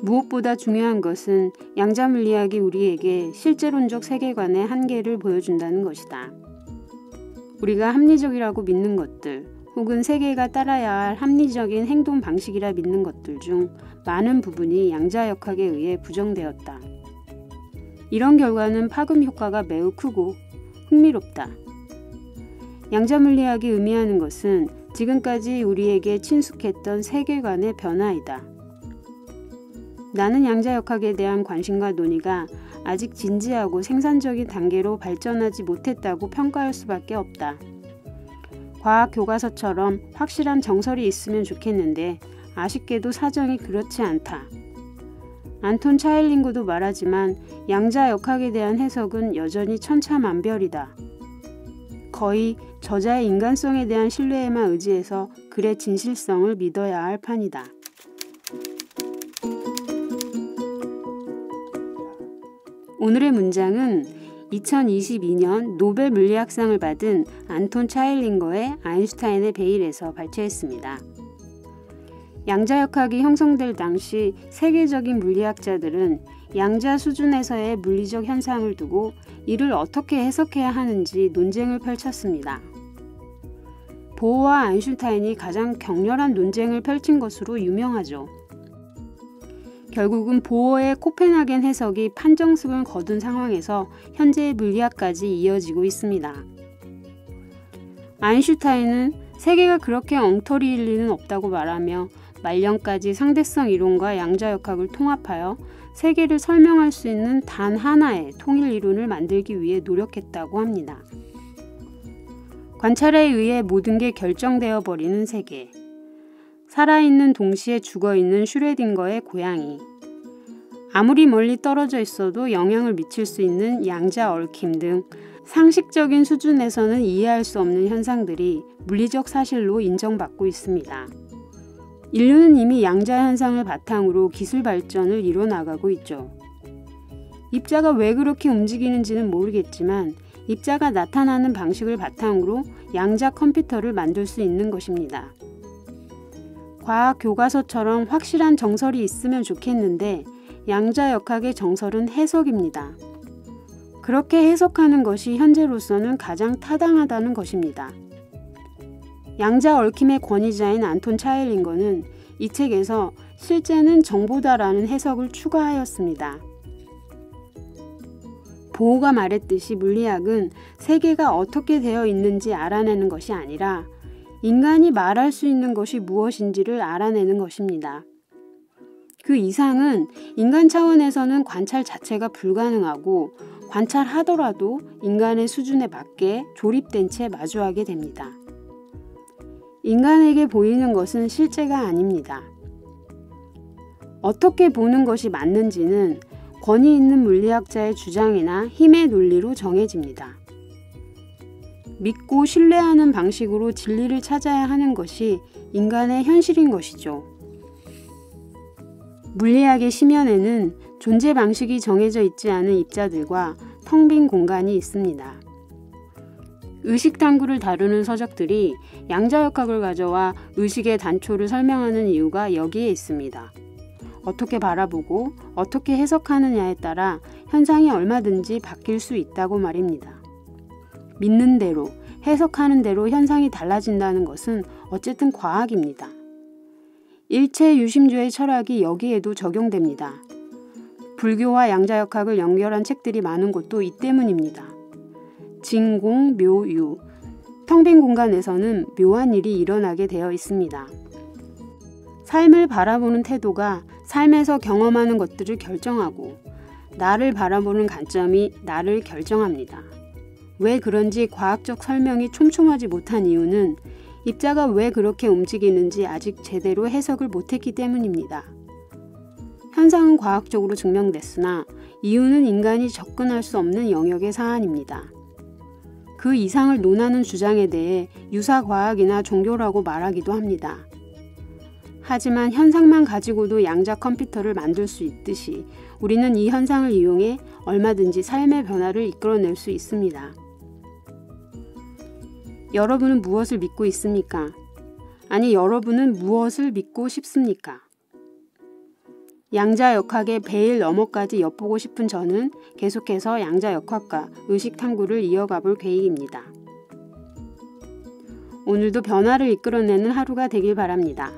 무엇보다 중요한 것은 양자물리학이 우리에게 실제론적 세계관의 한계를 보여준다는 것이다. 우리가 합리적이라고 믿는 것들, 혹은 세계가 따라야 할 합리적인 행동 방식이라 믿는 것들 중 많은 부분이 양자역학에 의해 부정되었다. 이런 결과는 파급 효과가 매우 크고 흥미롭다. 양자물리학이 의미하는 것은 지금까지 우리에게 친숙했던 세계관의 변화이다. 나는 양자역학에 대한 관심과 논의가 아직 진지하고 생산적인 단계로 발전하지 못했다고 평가할 수밖에 없다. 과학 교과서처럼 확실한 정설이 있으면 좋겠는데 아쉽게도 사정이 그렇지 않다. 안톤 차일링구도 말하지만 양자역학에 대한 해석은 여전히 천차만별이다. 거의 저자의 인간성에 대한 신뢰에만 의지해서 글의 진실성을 믿어야 할 판이다. 오늘의 문장은 2022년 노벨 물리학상을 받은 안톤 차일링거의 아인슈타인의 베일에서 발췌했습니다. 양자역학이 형성될 당시 세계적인 물리학자들은 양자 수준에서의 물리적 현상을 두고 이를 어떻게 해석해야 하는지 논쟁을 펼쳤습니다. 보어와 아인슈타인이 가장 격렬한 논쟁을 펼친 것으로 유명하죠. 결국은 보어의 코펜하겐 해석이 판정승을 거둔 상황에서 현재의 물리학까지 이어지고 있습니다. 아인슈타인은 세계가 그렇게 엉터리일 리는 없다고 말하며 말년까지 상대성 이론과 양자역학을 통합하여 세계를 설명할 수 있는 단 하나의 통일 이론을 만들기 위해 노력했다고 합니다. 관찰에 의해 모든 게 결정되어 버리는 세계. 살아있는 동시에 죽어있는 슈레딩거의 고양이. 아무리 멀리 떨어져 있어도 영향을 미칠 수 있는 양자 얽힘 등 상식적인 수준에서는 이해할 수 없는 현상들이 물리적 사실로 인정받고 있습니다. 인류는 이미 양자 현상을 바탕으로 기술 발전을 이뤄나가고 있죠. 입자가 왜 그렇게 움직이는지는 모르겠지만 입자가 나타나는 방식을 바탕으로 양자 컴퓨터를 만들 수 있는 것입니다. 과학 교과서처럼 확실한 정설이 있으면 좋겠는데 양자역학의 정설은 해석입니다. 그렇게 해석하는 것이 현재로서는 가장 타당하다는 것입니다. 양자 얽힘의 권위자인 안톤 차일링거는 이 책에서 실제는 정보다라는 해석을 추가하였습니다. 보호가 말했듯이 물리학은 세계가 어떻게 되어 있는지 알아내는 것이 아니라 인간이 말할 수 있는 것이 무엇인지를 알아내는 것입니다. 그 이상은 인간 차원에서는 관찰 자체가 불가능하고 관찰하더라도 인간의 수준에 맞게 조립된 채 마주하게 됩니다. 인간에게 보이는 것은 실제가 아닙니다. 어떻게 보는 것이 맞는지는 권위 있는 물리학자의 주장이나 힘의 논리로 정해집니다. 믿고 신뢰하는 방식으로 진리를 찾아야 하는 것이 인간의 현실인 것이죠. 물리학의 심연에는 존재 방식이 정해져 있지 않은 입자들과 텅 빈 공간이 있습니다. 의식 탐구를 다루는 서적들이 양자역학을 가져와 의식의 단초를 설명하는 이유가 여기에 있습니다. 어떻게 바라보고 어떻게 해석하느냐에 따라 현상이 얼마든지 바뀔 수 있다고 말입니다. 믿는 대로, 해석하는 대로 현상이 달라진다는 것은 어쨌든 과학입니다. 일체 유심주의 철학이 여기에도 적용됩니다. 불교와 양자역학을 연결한 책들이 많은 것도 이 때문입니다. 진공, 묘, 유. 텅 빈 공간에서는 묘한 일이 일어나게 되어 있습니다. 삶을 바라보는 태도가 삶에서 경험하는 것들을 결정하고 나를 바라보는 관점이 나를 결정합니다. 왜 그런지 과학적 설명이 촘촘하지 못한 이유는 입자가 왜 그렇게 움직이는지 아직 제대로 해석을 못했기 때문입니다. 현상은 과학적으로 증명됐으나 이유는 인간이 접근할 수 없는 영역의 사안입니다. 그 이상을 논하는 주장에 대해 유사과학이나 종교라고 말하기도 합니다. 하지만 현상만 가지고도 양자 컴퓨터를 만들 수 있듯이 우리는 이 현상을 이용해 얼마든지 삶의 변화를 이끌어낼 수 있습니다. 여러분은 무엇을 믿고 있습니까? 아니, 여러분은 무엇을 믿고 싶습니까? 양자역학의 베일 너머까지 엿보고 싶은 저는 계속해서 양자역학과 의식탐구를 이어가 볼 계획입니다. 오늘도 변화를 이끌어내는 하루가 되길 바랍니다.